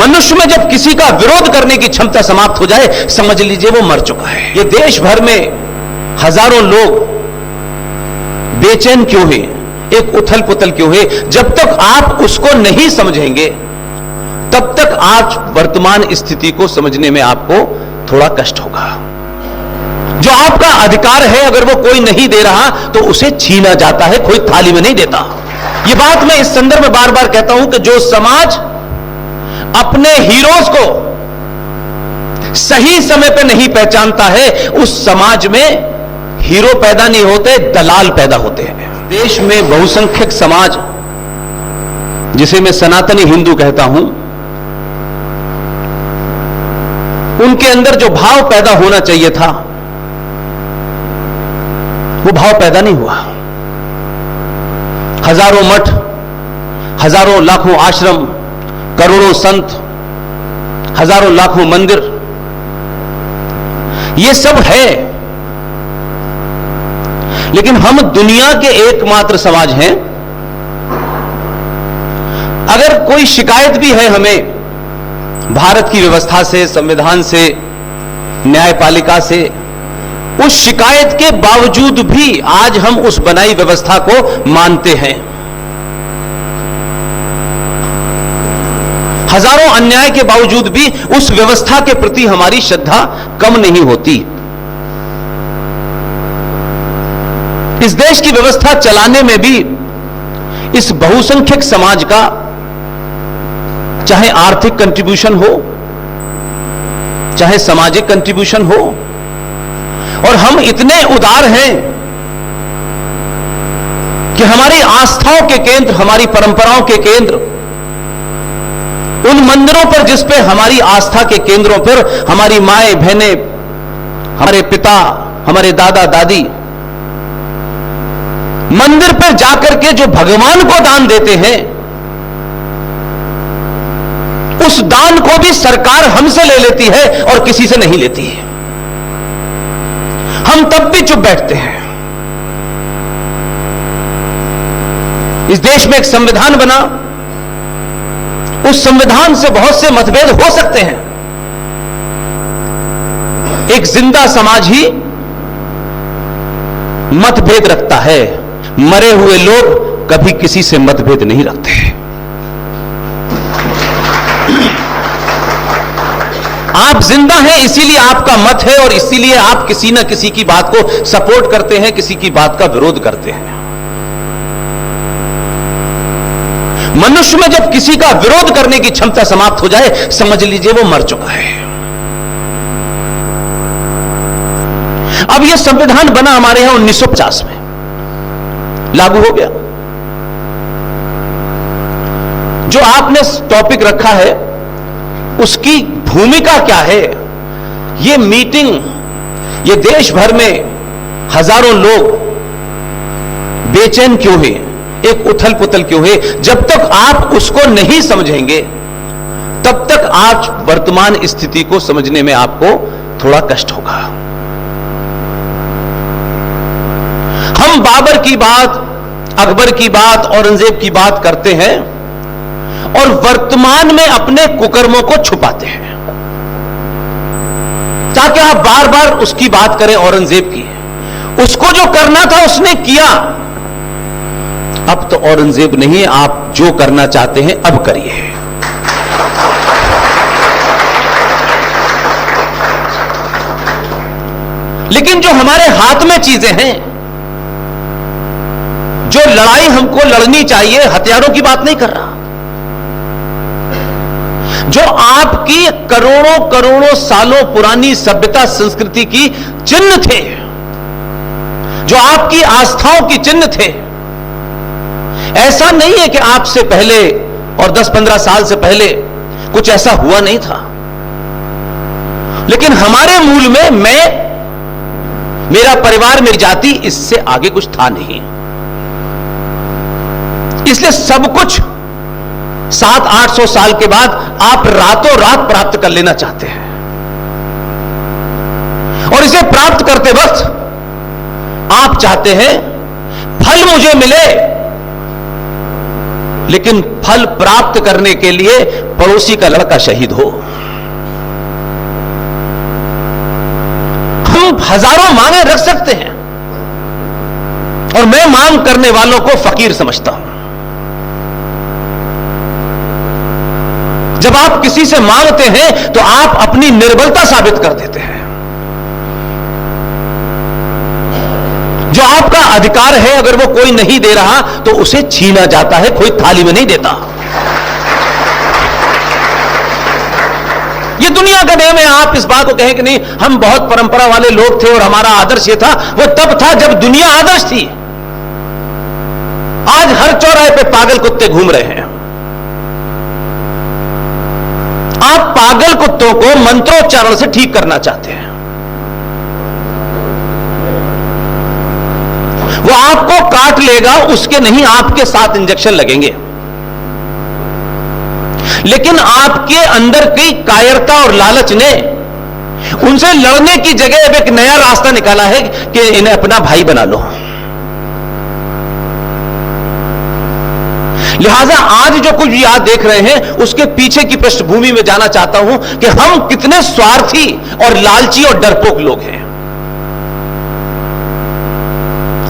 मनुष्य में जब किसी का विरोध करने की क्षमता समाप्त हो जाए, समझ लीजिए वो मर चुका है। ये देश भर में हजारों लोग बेचैन क्यों है, एक उथल पुथल क्यों है? जब तक आप उसको नहीं समझेंगे तब तक आज वर्तमान स्थिति को समझने में आपको थोड़ा कष्ट होगा। जो आपका अधिकार है अगर वो कोई नहीं दे रहा तो उसे छीना जाता है, कोई थाली में नहीं देता। ये बात मैं इस संदर्भ में बार बार कहता हूं कि जो समाज अपने हीरोज को सही समय पे नहीं पहचानता है, उस समाज में हीरो पैदा नहीं होते, दलाल पैदा होते हैं। देश में बहुसंख्यक समाज, जिसे मैं सनातनी हिंदू कहता हूं, उनके अंदर जो भाव पैदा होना चाहिए था वो भाव पैदा नहीं हुआ। हजारों मठ, हजारों लाखों आश्रम, करोड़ों संत, हजारों लाखों मंदिर, ये सब है, लेकिन हम दुनिया के एकमात्र समाज हैं। अगर कोई शिकायत भी है हमें भारत की व्यवस्था से, संविधान से, न्यायपालिका से, उस शिकायत के बावजूद भी आज हम उस बनाई व्यवस्था को मानते हैं। हजारों अन्याय के बावजूद भी उस व्यवस्था के प्रति हमारी श्रद्धा कम नहीं होती। इस देश की व्यवस्था चलाने में भी इस बहुसंख्यक समाज का चाहे आर्थिक कंट्रीब्यूशन हो, चाहे सामाजिक कंट्रीब्यूशन हो, और हम इतने उदार हैं कि हमारी आस्थाओं के केंद्र, हमारी परंपराओं के केंद्र, उन मंदिरों पर जिस पे हमारी आस्था के केंद्रों पर हमारी माएं बहनें, हमारे पिता, हमारे दादा दादी मंदिर पर जाकर के जो भगवान को दान देते हैं, उस दान को भी सरकार हमसे ले लेती है और किसी से नहीं लेती है। हम तब भी चुप बैठते हैं। इस देश में एक संविधान बना, उस संविधान से बहुत से मतभेद हो सकते हैं। एक जिंदा समाज ही मतभेद रखता है, मरे हुए लोग कभी किसी से मतभेद नहीं रखते। आप जिंदा हैं इसीलिए आपका मत है, और इसीलिए आप किसी न किसी की बात को सपोर्ट करते हैं, किसी की बात का विरोध करते हैं। मनुष्य में जब किसी का विरोध करने की क्षमता समाप्त हो जाए, समझ लीजिए वो मर चुका है। अब यह संविधान बना हमारे यहां 1950 में, लागू हो गया। जो आपने टॉपिक रखा है उसकी भूमिका क्या है? ये मीटिंग, ये देश भर में हजारों लोग बेचैन क्यों है, एक उथल पुथल क्यों है? जब तक आप उसको नहीं समझेंगे तब तक आज वर्तमान स्थिति को समझने में आपको थोड़ा कष्ट होगा। हम बाबर की बात, अकबर की बात, औरंगजेब की बात करते हैं और वर्तमान में अपने कुकर्मों को छुपाते हैं ताकि आप बार बार उसकी बात करें, औरंगजेब की। उसको जो करना था उसने किया, अब तो औरंगजेब नहीं, आप जो करना चाहते हैं अब करिए। लेकिन जो हमारे हाथ में चीजें हैं, जो लड़ाई हमको लड़नी चाहिए, हथियारों की बात नहीं कर रहा, जो आपकी करोड़ों करोड़ों सालों पुरानी सभ्यता संस्कृति की चिन्ह थे, जो आपकी आस्थाओं की चिन्ह थे। ऐसा नहीं है कि आपसे पहले और 10-15 साल से पहले कुछ ऐसा हुआ नहीं था, लेकिन हमारे मूल में मैं, मेरा परिवार, मेरी जाति, इससे आगे कुछ था नहीं। इसलिए सब कुछ 700-800 साल के बाद आप रातों रात प्राप्त कर लेना चाहते हैं, और इसे प्राप्त करते वक्त आप चाहते हैं फल मुझे मिले लेकिन फल प्राप्त करने के लिए पड़ोसी का लड़का शहीद हो। हम हजारों मांगे रख सकते हैं और मैं मांग करने वालों को फकीर समझता हूं। जब आप किसी से मांगते हैं तो आप अपनी निर्बलता साबित कर देते हैं। जो आपका अधिकार है अगर वो कोई नहीं दे रहा तो उसे छीना जाता है, कोई थाली में नहीं देता। ये दुनिया का नियम है। आप इस बात को कहें कि नहीं हम बहुत परंपरा वाले लोग थे और हमारा आदर्श ये था, वो तब था जब दुनिया आदर्श थी। आज हर चौराहे पे पागल कुत्ते घूम रहे हैं। आप पागल कुत्तों को मंत्रोच्चारण से ठीक करना चाहते हैं। वो आपको काट लेगा, उसके नहीं आपके 7 इंजेक्शन लगेंगे। लेकिन आपके अंदर की कायरता और लालच ने उनसे लड़ने की जगह अब एक नया रास्ता निकाला है कि इन्हें अपना भाई बना लो। लिहाजा आज जो कुछ भी आप देख रहे हैं उसके पीछे की पृष्ठभूमि में जाना चाहता हूं कि हम कितने स्वार्थी और लालची और डरपोक लोग हैं।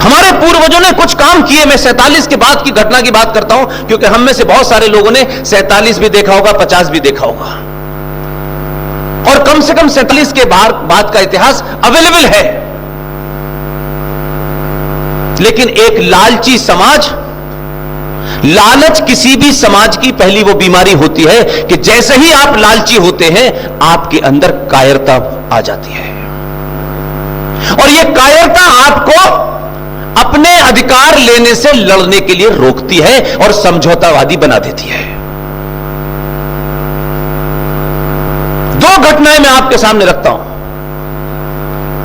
हमारे पूर्वजों ने कुछ काम किए। मैं 47 के बाद की घटना की बात करता हूं क्योंकि हम में से बहुत सारे लोगों ने 47 भी देखा होगा, 50 भी देखा होगा, और कम से कम 47 के बाद का इतिहास अवेलेबल है। लेकिन एक लालची समाज, लालच किसी भी समाज की पहली वो बीमारी होती है कि जैसे ही आप लालची होते हैं आपके अंदर कायरता आ जाती है, और ये कायरता आपको अपने अधिकार लेने से लड़ने के लिए रोकती है और समझौतावादी बना देती है। 2 घटनाएं मैं आपके सामने रखता हूं।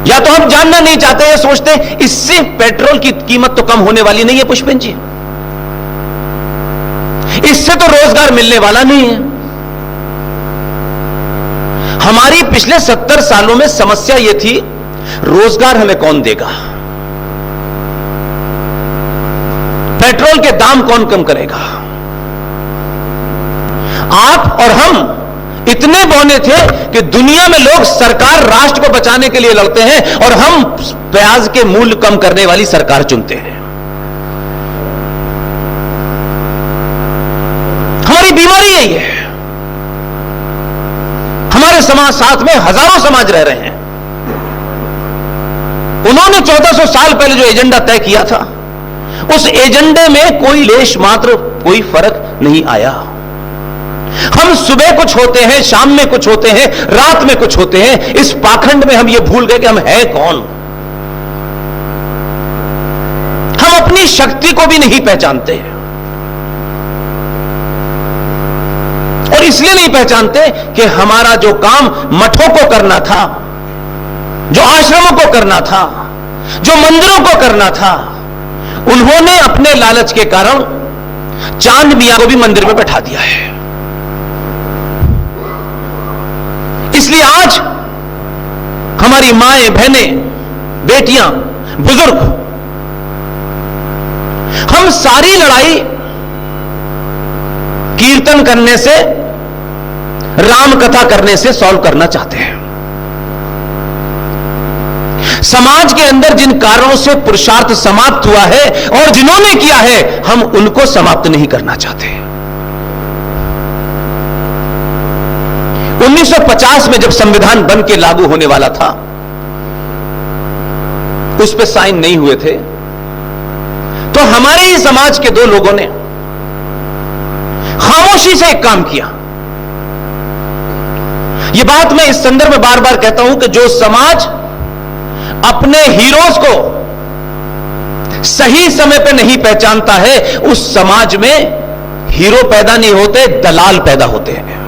या तो हम जानना नहीं चाहते हैं, सोचते हैं इससे पेट्रोल की कीमत तो कम होने वाली नहीं है पुष्पेन जी, इससे तो रोजगार मिलने वाला नहीं है। हमारी पिछले 70 सालों में समस्या यह थी, रोजगार हमें कौन देगा, पेट्रोल के दाम कौन कम करेगा। आप और हम इतने बौने थे कि दुनिया में लोग सरकार राष्ट्र को बचाने के लिए लड़ते हैं और हम प्याज के मूल्य कम करने वाली सरकार चुनते हैं। हमारी बीमारी यही है। हमारे समाज साथ में हजारों समाज रह रहे हैं। उन्होंने 1400 साल पहले जो एजेंडा तय किया था उस एजेंडे में कोई लेश मात्र कोई फर्क नहीं आया। हम सुबह कुछ होते हैं, शाम में कुछ होते हैं, रात में कुछ होते हैं। इस पाखंड में हम ये भूल गए कि हम हैं कौन। हम अपनी शक्ति को भी नहीं पहचानते और इसलिए नहीं पहचानते कि हमारा जो काम मठों को करना था, जो आश्रमों को करना था, जो मंदिरों को करना था, उन्होंने अपने लालच के कारण चांद मियां को भी मंदिर में बैठा दिया है। इसलिए आज हमारी माएं, बहनें, बेटियां, बुजुर्ग, हम सारी लड़ाई कीर्तन करने से, राम कथा करने से सॉल्व करना चाहते हैं। समाज के अंदर जिन कारणों से पुरुषार्थ समाप्त हुआ है और जिन्होंने किया है, हम उनको समाप्त नहीं करना चाहते। 1950 में जब संविधान बन के लागू होने वाला था, उस पर साइन नहीं हुए थे, तो हमारे ही समाज के 2 लोगों ने खामोशी से एक काम किया। यह बात मैं इस संदर्भ में बार बार कहता हूं कि जो समाज अपने हीरोज को सही समय पर नहीं पहचानता है, उस समाज में हीरो पैदा नहीं होते, दलाल पैदा होते हैं।